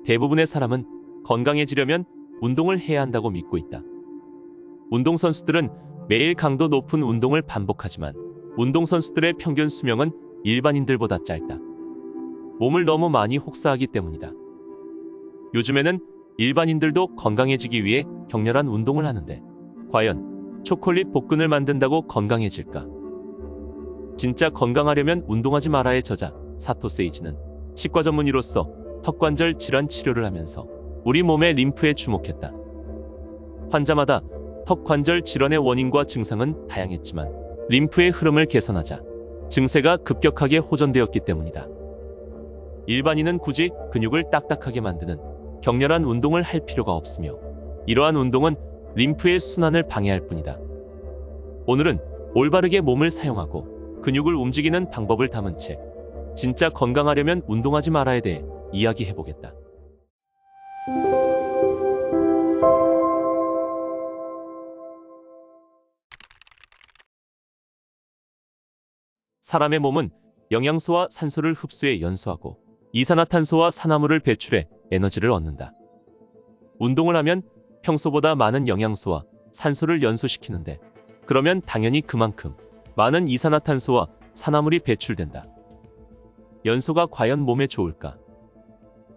대부분의 사람은 건강해지려면 운동을 해야 한다고 믿고 있다. 운동선수들은 매일 강도 높은 운동을 반복하지만 운동선수들의 평균 수명은 일반인들보다 짧다. 몸을 너무 많이 혹사하기 때문이다. 요즘에는 일반인들도 건강해지기 위해 격렬한 운동을 하는데 과연 초콜릿 복근을 만든다고 건강해질까? 진짜 건강하려면 운동하지 마라의 저자 사토 세이지는 치과 전문의로서 턱관절 질환 치료를 하면서 우리 몸의 림프에 주목했다. 환자마다 턱관절 질환의 원인과 증상은 다양했지만 림프의 흐름을 개선하자 증세가 급격하게 호전되었기 때문이다. 일반인은 굳이 근육을 딱딱하게 만드는 격렬한 운동을 할 필요가 없으며 이러한 운동은 림프의 순환을 방해할 뿐이다. 오늘은 올바르게 몸을 사용하고 근육을 움직이는 방법을 담은 책 진짜 건강하려면 운동하지 말아에 대해 이야기해보겠다. 사람의 몸은 영양소와 산소를 흡수해 연소하고 이산화탄소와 산화물을 배출해 에너지를 얻는다. 운동을 하면 평소보다 많은 영양소와 산소를 연소시키는데 그러면 당연히 그만큼 많은 이산화탄소와 산화물이 배출된다. 연소가 과연 몸에 좋을까?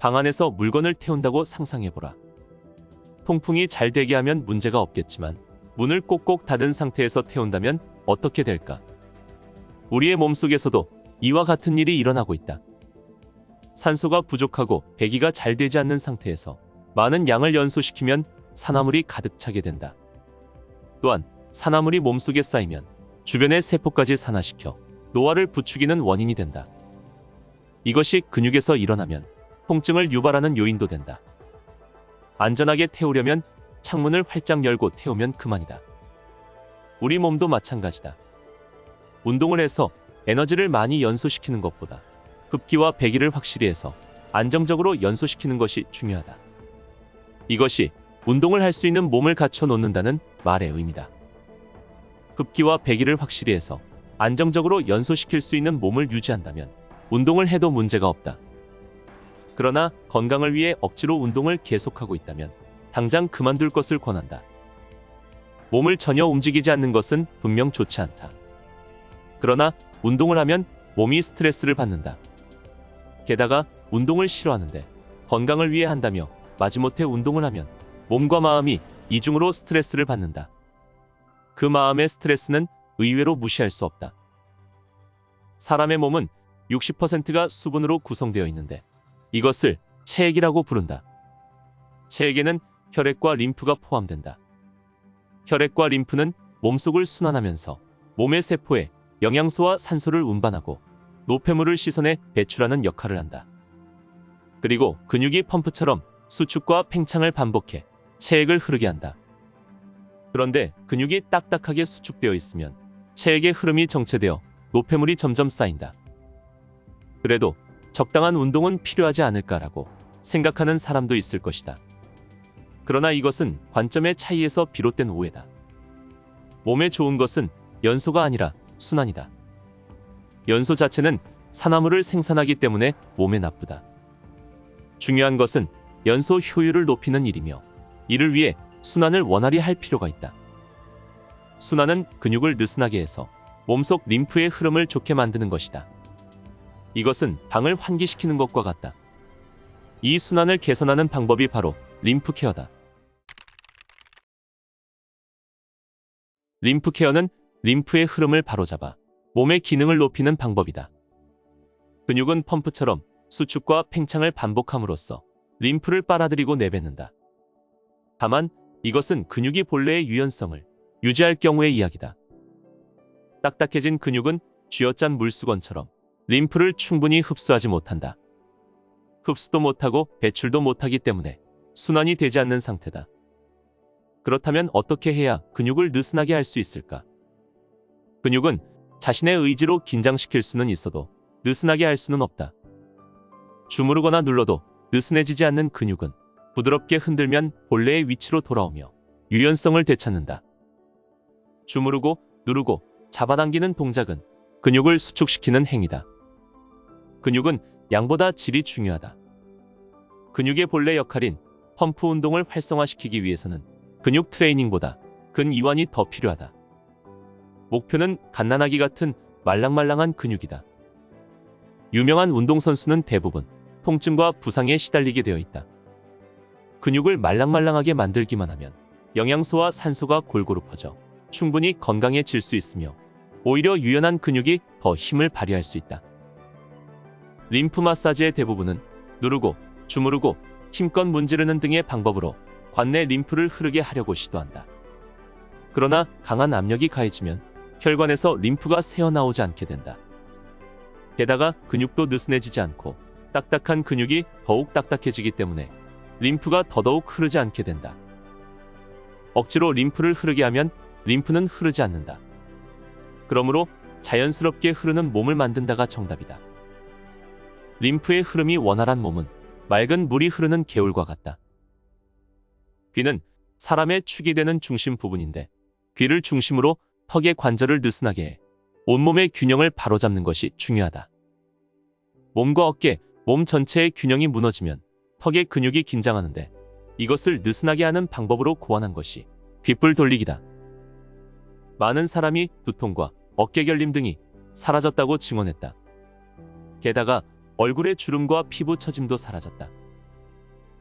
방 안에서 물건을 태운다고 상상해보라. 통풍이 잘 되게 하면 문제가 없겠지만 문을 꼭꼭 닫은 상태에서 태운다면 어떻게 될까? 우리의 몸속에서도 이와 같은 일이 일어나고 있다. 산소가 부족하고 배기가 잘 되지 않는 상태에서 많은 양을 연소시키면 산화물이 가득 차게 된다. 또한 산화물이 몸속에 쌓이면 주변의 세포까지 산화시켜 노화를 부추기는 원인이 된다. 이것이 근육에서 일어나면 통증을 유발하는 요인도 된다. 안전하게 태우려면 창문을 활짝 열고 태우면 그만이다. 우리 몸도 마찬가지다. 운동을 해서 에너지를 많이 연소시키는 것보다 흡기와 배기를 확실히 해서 안정적으로 연소시키는 것이 중요하다. 이것이 운동을 할 수 있는 몸을 갖춰 놓는다는 말의 의미다. 흡기와 배기를 확실히 해서 안정적으로 연소시킬 수 있는 몸을 유지한다면 운동을 해도 문제가 없다. 그러나 건강을 위해 억지로 운동을 계속하고 있다면 당장 그만둘 것을 권한다. 몸을 전혀 움직이지 않는 것은 분명 좋지 않다. 그러나 운동을 하면 몸이 스트레스를 받는다. 게다가 운동을 싫어하는데 건강을 위해 한다며 마지못해 운동을 하면 몸과 마음이 이중으로 스트레스를 받는다. 그 마음의 스트레스는 의외로 무시할 수 없다. 사람의 몸은 60%가 수분으로 구성되어 있는데 이것을 체액이라고 부른다. 체액에는 혈액과 림프가 포함된다. 혈액과 림프는 몸속을 순환하면서 몸의 세포에 영양소와 산소를 운반하고 노폐물을 씻어내 배출하는 역할을 한다. 그리고 근육이 펌프처럼 수축과 팽창을 반복해 체액을 흐르게 한다. 그런데 근육이 딱딱하게 수축되어 있으면 체액의 흐름이 정체되어 노폐물이 점점 쌓인다. 그래도 적당한 운동은 필요하지 않을까라고 생각하는 사람도 있을 것이다. 그러나 이것은 관점의 차이에서 비롯된 오해다. 몸에 좋은 것은 연소가 아니라 순환이다. 연소 자체는 산화물을 생산하기 때문에 몸에 나쁘다. 중요한 것은 연소 효율을 높이는 일이며 이를 위해 순환을 원활히 할 필요가 있다. 순환은 근육을 느슨하게 해서 몸속 림프의 흐름을 좋게 만드는 것이다. 이것은 방을 환기시키는 것과 같다. 이 순환을 개선하는 방법이 바로 림프 케어다. 림프 케어는 림프의 흐름을 바로잡아 몸의 기능을 높이는 방법이다. 근육은 펌프처럼 수축과 팽창을 반복함으로써 림프를 빨아들이고 내뱉는다. 다만 이것은 근육이 본래의 유연성을 유지할 경우의 이야기다. 딱딱해진 근육은 쥐어짠 물수건처럼 림프를 충분히 흡수하지 못한다. 흡수도 못하고 배출도 못하기 때문에 순환이 되지 않는 상태다. 그렇다면 어떻게 해야 근육을 느슨하게 할 수 있을까? 근육은 자신의 의지로 긴장시킬 수는 있어도 느슨하게 할 수는 없다. 주무르거나 눌러도 느슨해지지 않는 근육은 부드럽게 흔들면 본래의 위치로 돌아오며 유연성을 되찾는다. 주무르고 누르고 잡아당기는 동작은 근육을 수축시키는 행위다. 근육은 양보다 질이 중요하다. 근육의 본래 역할인 펌프 운동을 활성화시키기 위해서는 근육 트레이닝보다 근이완이 더 필요하다. 목표는 갓난아기 같은 말랑말랑한 근육이다. 유명한 운동선수는 대부분 통증과 부상에 시달리게 되어 있다. 근육을 말랑말랑하게 만들기만 하면 영양소와 산소가 골고루 퍼져 충분히 건강해질 수 있으며 오히려 유연한 근육이 더 힘을 발휘할 수 있다. 림프 마사지의 대부분은 누르고 주무르고 힘껏 문지르는 등의 방법으로 관내 림프를 흐르게 하려고 시도한다. 그러나 강한 압력이 가해지면 혈관에서 림프가 새어나오지 않게 된다. 게다가 근육도 느슨해지지 않고 딱딱한 근육이 더욱 딱딱해지기 때문에 림프가 더더욱 흐르지 않게 된다. 억지로 림프를 흐르게 하면 림프는 흐르지 않는다. 그러므로 자연스럽게 흐르는 몸을 만든다가 정답이다. 림프의 흐름이 원활한 몸은 맑은 물이 흐르는 개울과 같다. 귀는 사람의 축이 되는 중심 부분인데 귀를 중심으로 턱의 관절을 느슨하게 해 온몸의 균형을 바로잡는 것이 중요하다. 몸과 어깨, 몸 전체의 균형이 무너지면 턱의 근육이 긴장하는데 이것을 느슨하게 하는 방법으로 고안한 것이 귓불 돌리기다. 많은 사람이 두통과 어깨 결림 등이 사라졌다고 증언했다. 게다가 얼굴의 주름과 피부 처짐도 사라졌다.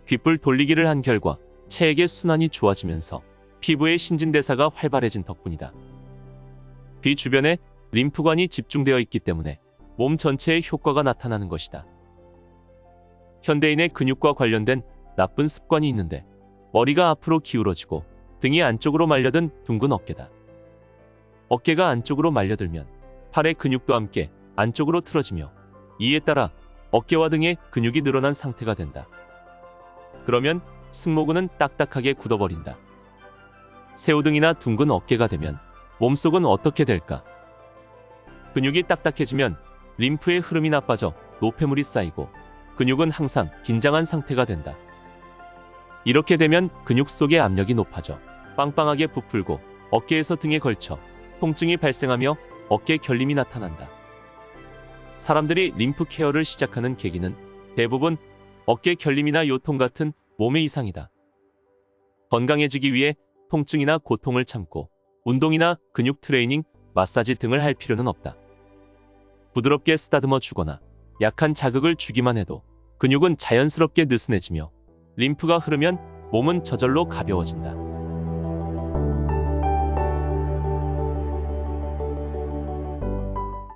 귓불 돌리기를 한 결과 체액의 순환이 좋아지면서 피부의 신진대사가 활발해진 덕분이다. 귀 주변에 림프관이 집중되어 있기 때문에 몸 전체에 효과가 나타나는 것이다. 현대인의 근육과 관련된 나쁜 습관이 있는데 머리가 앞으로 기울어지고 등이 안쪽으로 말려든 둥근 어깨다. 어깨가 안쪽으로 말려들면 팔의 근육도 함께 안쪽으로 틀어지며 이에 따라 어깨와 등의 근육이 늘어난 상태가 된다. 그러면 승모근은 딱딱하게 굳어버린다. 새우등이나 둥근 어깨가 되면 몸속은 어떻게 될까? 근육이 딱딱해지면 림프의 흐름이 나빠져 노폐물이 쌓이고 근육은 항상 긴장한 상태가 된다. 이렇게 되면 근육 속의 압력이 높아져 빵빵하게 부풀고 어깨에서 등에 걸쳐 통증이 발생하며 어깨 결림이 나타난다. 사람들이 림프 케어를 시작하는 계기는 대부분 어깨 결림이나 요통 같은 몸의 이상이다. 건강해지기 위해 통증이나 고통을 참고 운동이나 근육 트레이닝, 마사지 등을 할 필요는 없다. 부드럽게 쓰다듬어 주거나 약한 자극을 주기만 해도 근육은 자연스럽게 느슨해지며 림프가 흐르면 몸은 저절로 가벼워진다.